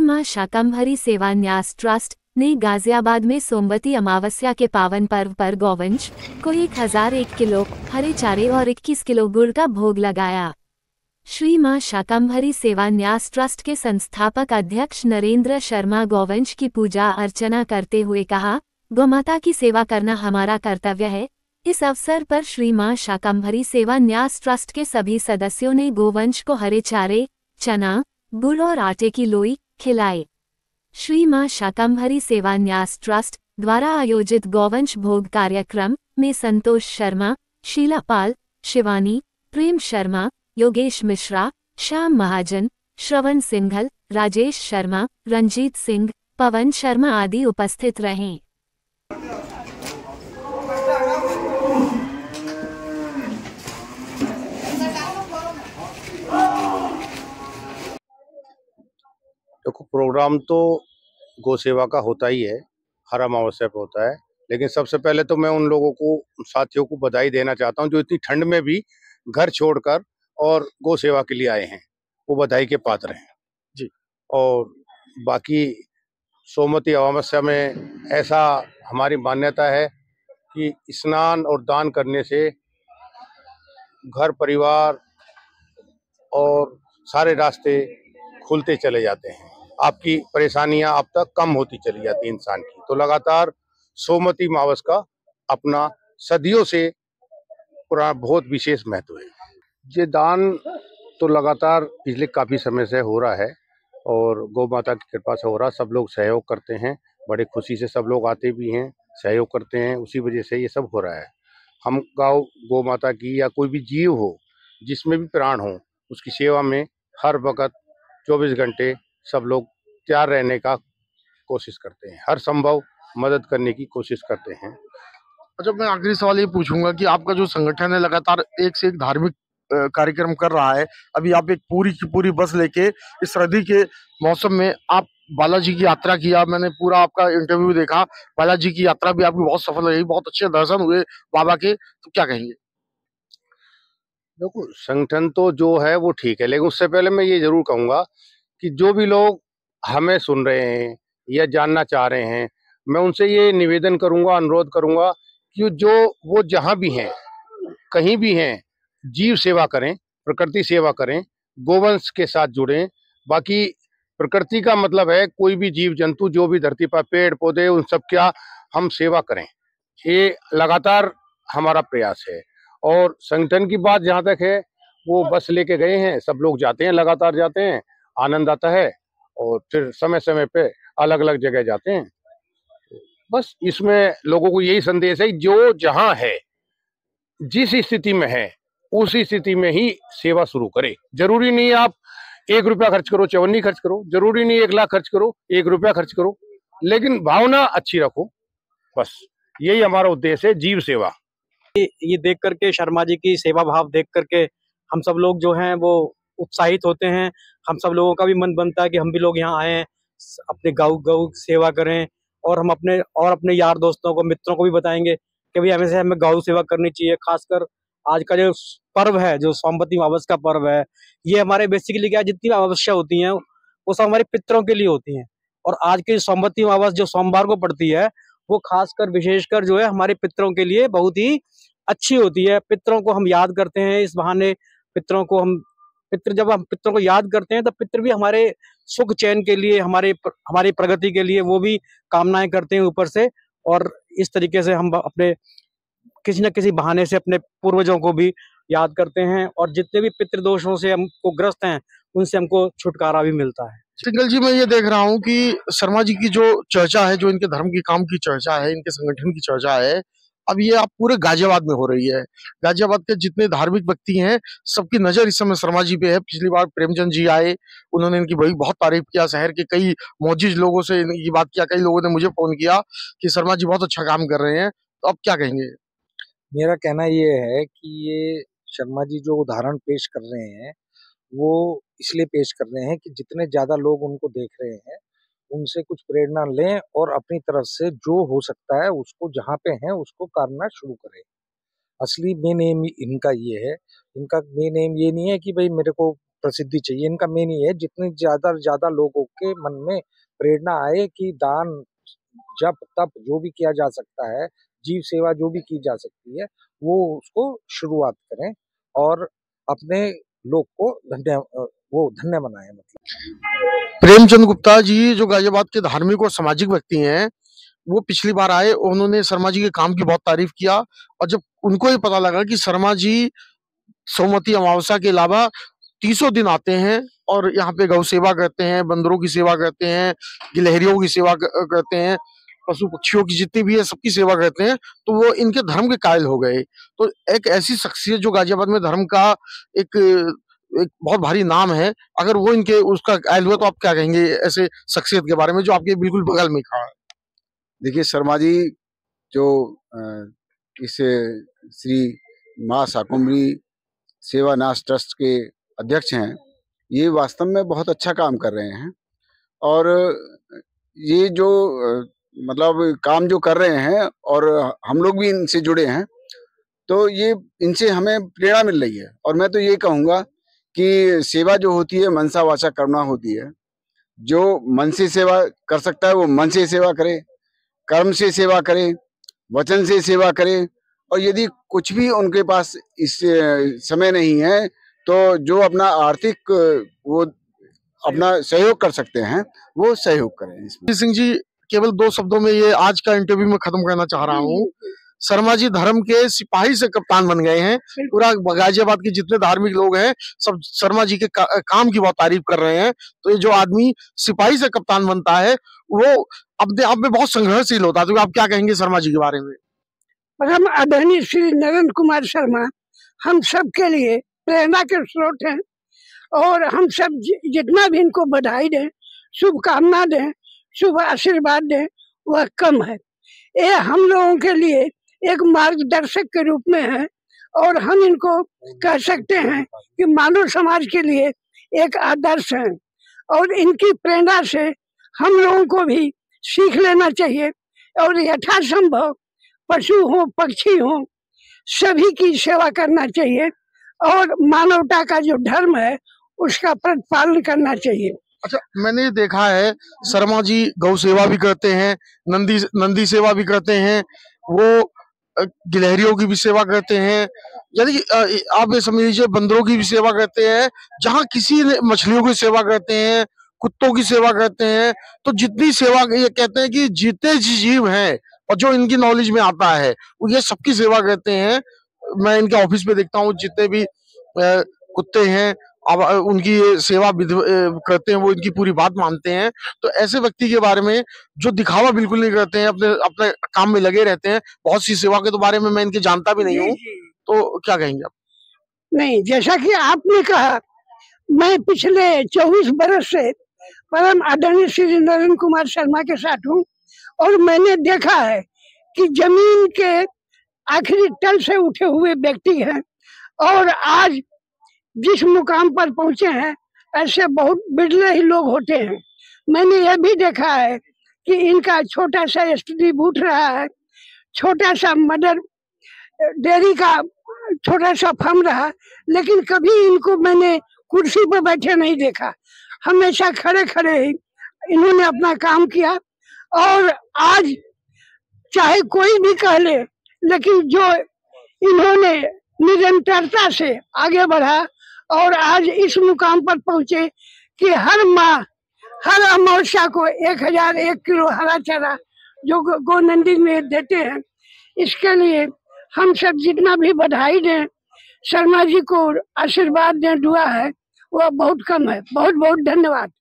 मां शाकंभरी सेवा न्यास ट्रस्ट ने गाजियाबाद में सोमवती अमावस्या के पावन पर्व पर गौवंश को 1001 किलो हरे चारे और 21 किलो गुड़ का भोग लगाया। श्री मां शाकंभरी सेवा न्यास ट्रस्ट के संस्थापक अध्यक्ष नरेंद्र शर्मा गौवंश की पूजा अर्चना करते हुए कहा, गौमाता की सेवा करना हमारा कर्तव्य है। इस अवसर पर श्री मां शाकंभरी सेवा न्यास ट्रस्ट के सभी सदस्यों ने गोवंश को हरे चारे, चना, गुड़ और आटे की लोई खिलाई। श्री मां शाकंभरी सेवा न्यास ट्रस्ट द्वारा आयोजित गौवंश भोग कार्यक्रम में संतोष शर्मा, शीला पाल, शिवानी, प्रेम शर्मा, योगेश मिश्रा, श्याम महाजन, श्रवण सिंघल, राजेश शर्मा, रंजीत सिंह, पवन शर्मा आदि उपस्थित रहे। देखो, प्रोग्राम तो गौ सेवा का होता ही है, हर अमावस्या पे होता है। लेकिन सबसे पहले तो मैं उन लोगों को, साथियों को बधाई देना चाहता हूं जो इतनी ठंड में भी घर छोड़कर और गौ सेवा के लिए आए हैं। वो बधाई के पात्र हैं जी। और बाकी सोमवती अमावस्या में ऐसा हमारी मान्यता है कि स्नान और दान करने से घर परिवार और सारे रास्ते खुलते चले जाते हैं। आपकी परेशानियां अब तक कम होती चली जाती है इंसान की। तो लगातार सोमवती अमावस का अपना सदियों से पूरा बहुत विशेष महत्व है। ये दान तो लगातार पिछले काफी समय से हो रहा है और गौ माता की कृपा से हो रहा। सब लोग सहयोग करते हैं, बड़े खुशी से सब लोग आते भी हैं, सहयोग करते हैं। उसी वजह से ये सब हो रहा है। हम गौ माता की या कोई भी जीव हो, जिसमें भी प्राण हो, उसकी सेवा में हर वक्त 24 घंटे सब लोग तैयार रहने का कोशिश करते हैं, हर संभव मदद करने की कोशिश करते हैं। अच्छा, मैं आखिरी सवाल ये पूछूंगा कि आपका जो संगठन है लगातार एक से एक धार्मिक कार्यक्रम कर रहा है। अभी आप एक पूरी की पूरी बस लेके इस सर्दी के मौसम में आप बालाजी की यात्रा किया। मैंने पूरा आपका इंटरव्यू देखा। बालाजी की यात्रा भी आपकी बहुत सफल रही, बहुत अच्छे दर्शन हुए बाबा के। तो क्या कहेंगे? देखो, संगठन तो जो है वो ठीक है, लेकिन उससे पहले मैं ये जरूर कहूंगा कि जो भी लोग हमें सुन रहे हैं या जानना चाह रहे हैं, मैं उनसे ये निवेदन करूंगा, अनुरोध करूंगा कि जो वो जहां भी हैं, कहीं भी हैं, जीव सेवा करें, प्रकृति सेवा करें, गोवंश के साथ जुड़ें। बाकी प्रकृति का मतलब है कोई भी जीव जंतु जो भी धरती पर पेड़ पौधे, उन सब क्या हम सेवा करें। ये लगातार हमारा प्रयास है। और संगठन की बात जहाँ तक है, वो बस लेके गए हैं, सब लोग जाते हैं, लगातार जाते हैं, आनंद आता है और फिर समय समय पे अलग अलग जगह जाते हैं। बस इसमें लोगों को यही संदेश है, जो जहाँ है, जिस स्थिति में है, उस स्थिति में ही सेवा शुरू करे। जरूरी नहीं आप 1 रुपया खर्च करो, चवन्नी खर्च करो, जरूरी नहीं 1 लाख खर्च करो, 1 रुपया खर्च करो, लेकिन भावना अच्छी रखो। बस यही हमारा उद्देश्य है, जीव सेवा। ये देख करके, शर्मा जी की सेवा भाव देख करके हम सब लोग जो हैं वो उत्साहित होते हैं। हम सब लोगों का भी मन बनता है कि हम भी लोग यहाँ आए, अपने गौ सेवा करें। और हम अपने यार दोस्तों को, मित्रों को भी बताएंगे कि भाई हमें गौ सेवा करनी चाहिए। खासकर आज का जो पर्व है, जो सोमवती अमावस का पर्व है, ये हमारे बेसिकली क्या, जितनी अमावस्या होती हैं वो सब हमारे पितरों के लिए होती हैं। और आज की सोमवती अमावस जो सोमवार को पड़ती है, वो खासकर विशेषकर जो है हमारे पितरों के लिए बहुत ही अच्छी होती है। पितरों को हम याद करते हैं इस बहाने। जब हम पितरों को याद करते हैं तो पितर भी हमारे सुख चैन के लिए, हमारी प्रगति के लिए वो भी कामनाएं करते हैं ऊपर से। और इस तरीके से हम अपने किसी न किसी बहाने से अपने पूर्वजों को भी याद करते हैं। और जितने भी पितृदोषों से हमको ग्रस्त हैं, उनसे हमको छुटकारा भी मिलता है। सिंगल जी, मैं ये देख रहा हूँ कि शर्मा जी की जो चर्चा है, जो इनके धर्म की काम की चर्चा है, इनके संगठन की चर्चा है, अब ये आप पूरे गाजियाबाद में हो रही है। गाजियाबाद के जितने धार्मिक व्यक्ति हैं, सबकी नजर इस समय शर्मा जी पे है। पिछली बार प्रेमचंद जी आए, उन्होंने इनकी बड़ी बहुत तारीफ किया। शहर के कई मौजिज लोगों से इनकी बात किया। कई लोगों ने मुझे फोन किया कि शर्मा जी बहुत अच्छा काम कर रहे हैं। तो अब क्या कहेंगे? मेरा कहना ये है कि ये शर्मा जी जो उदाहरण पेश कर रहे हैं, वो इसलिए पेश कर रहे हैं कि जितने ज्यादा लोग उनको देख रहे हैं, उनसे कुछ प्रेरणा लें और अपनी तरफ से जो हो सकता है उसको, जहाँ पे हैं उसको करना शुरू करें। असली मेन एम इनका ये है। इनका मेन एम ये नहीं है कि भाई मेरे को प्रसिद्धि चाहिए। इनका मेन ये है, जितने ज्यादा लोगों के मन में प्रेरणा आए कि दान, जप, तप जो भी किया जा सकता है, जीव सेवा जो भी की जा सकती है, वो उसको शुरुआत करें और अपने लोग को धन्य बनाएं। मतलब प्रेमचंद गुप्ता जी जो गाजियाबाद के धार्मिक और सामाजिक व्यक्ति हैं, वो पिछली बार आए, उन्होंने शर्मा जी के काम की बहुत तारीफ किया। और जब उनको ये पता लगा कि शर्मा जी सोमवती अमावस्या के अलावा 30 दिन आते हैं और यहाँ पे गौ सेवा करते हैं, बंदरों की सेवा करते हैं, गिलहरियों की सेवा करते हैं, पशु पक्षियों की जितनी भी है सबकी सेवा करते हैं, तो वो इनके धर्म के कायल हो गए। तो एक ऐसी शख्सियत जो गाजियाबाद में धर्म का एक एक बहुत भारी नाम है, अगर वो इनके उसका कायल हुआ, तो आप क्या कहेंगे ऐसे शख्सियत के बारे में जो आपके बिल्कुल बगल में खड़ा है? देखिए, शर्मा जी जो इस श्री माँ शाकुंभरी सेवान्यास ट्रस्ट के अध्यक्ष हैं, ये वास्तव में बहुत अच्छा काम कर रहे हैं। और ये जो मतलब काम जो कर रहे हैं, और हम लोग भी इनसे जुड़े हैं, तो ये इनसे हमें प्रेरणा मिल रही है। और मैं तो ये कहूँगा कि सेवा जो होती है मनसा वाचा कर्मणा होती है। जो मन से सेवा कर सकता है वो मन से सेवा करे, कर्म से सेवा करे, वचन से सेवा करे। और यदि कुछ भी उनके पास इस समय नहीं है, तो जो अपना आर्थिक वो अपना सहयोग कर सकते हैं, वो सहयोग करें। इसमें सिंह जी, केवल 2 शब्दों में ये आज का इंटरव्यू में खत्म करना चाह रहा हूँ। शर्मा जी धर्म के सिपाही से कप्तान बन गए हैं। पूरा गाजियाबाद के जितने धार्मिक लोग हैं सब शर्मा जी के काम की बहुत तारीफ कर रहे हैं। तो ये जो आदमी सिपाही से कप्तान बनता है, वो अपने आप में बहुत संघर्षशील होता है। तो आप क्या कहेंगे शर्मा जी के बारे में? परम आदरणीय श्री नरेंद्र कुमार शर्मा हम सब के लिए प्रेरणा के स्रोत हैं, और हम सब जितना भी इनको बधाई दें, शुभकामना दें, शुभ आशीर्वाद दें, वह कम है। ये हम लोगों के लिए एक मार्गदर्शक के रूप में है, और हम इनको कह सकते हैं कि मानव समाज के लिए एक आदर्श हैं। और इनकी प्रेरणा से हम लोगों को भी सीख लेना चाहिए, और यथासंभव पशु हो, पक्षी हो, सभी की सेवा करना चाहिए, और मानवता का जो धर्म है उसका प्रतिपालन करना चाहिए। अच्छा, मैंने देखा है शर्मा जी गौ सेवा भी करते हैं, नंदी सेवा भी करते हैं, वो गिलहरियों की भी सेवा करते हैं, यानी आप ये समझ लीजिए बंदरों की भी सेवा करते हैं। जहाँ किसी ने मछलियों की सेवा करते हैं, कुत्तों की सेवा करते हैं, तो जितनी सेवा, ये कहते हैं कि जितने जीव हैं और जो इनकी नॉलेज में आता है वो ये सबकी सेवा करते हैं। मैं इनके ऑफिस में देखता हूँ जितने भी कुत्ते हैं, अब उनकी सेवा करते हैं, वो इनकी पूरी बात मानते हैं। तो ऐसे व्यक्ति के बारे में जो दिखावा बिल्कुल नहीं करते हैं, अपने काम में लगे रहते हैं। बहुत सी सेवा के तो बारे में मैं इनके जानता भी नहीं हूँ, तो क्या कहेंगे आप? नहीं, जैसा कि आपने कहा, मैं पिछले 24 बरस से परम आदरणीय श्री नरेंद्र कुमार शर्मा के साथ हूँ, और मैंने देखा है कि जमीन के आखिरी तल से उठे हुए व्यक्ति हैं, और आज जिस मुकाम पर पहुंचे हैं, ऐसे बहुत बिरले ही लोग होते हैं। मैंने यह भी देखा है कि इनका छोटा सा इंस्टीट्यूट रहा है, छोटा सा मदर डेयरी का छोटा सा फर्म रहा, लेकिन कभी इनको मैंने कुर्सी पर बैठे नहीं देखा। हमेशा खड़े खड़े ही इन्होंने अपना काम किया, और आज चाहे कोई भी कह ले, लेकिन जो इन्होंने निरंतरता से आगे बढ़ा और आज इस मुकाम पर पहुंचे कि हर माह हर अमावस्या को 1001 किलो हरा चारा जो गोनंदी में देते हैं। इसके लिए हम सब जितना भी बधाई दें, शर्मा जी को आशीर्वाद दें, दुआ है, वह बहुत कम है। बहुत बहुत धन्यवाद।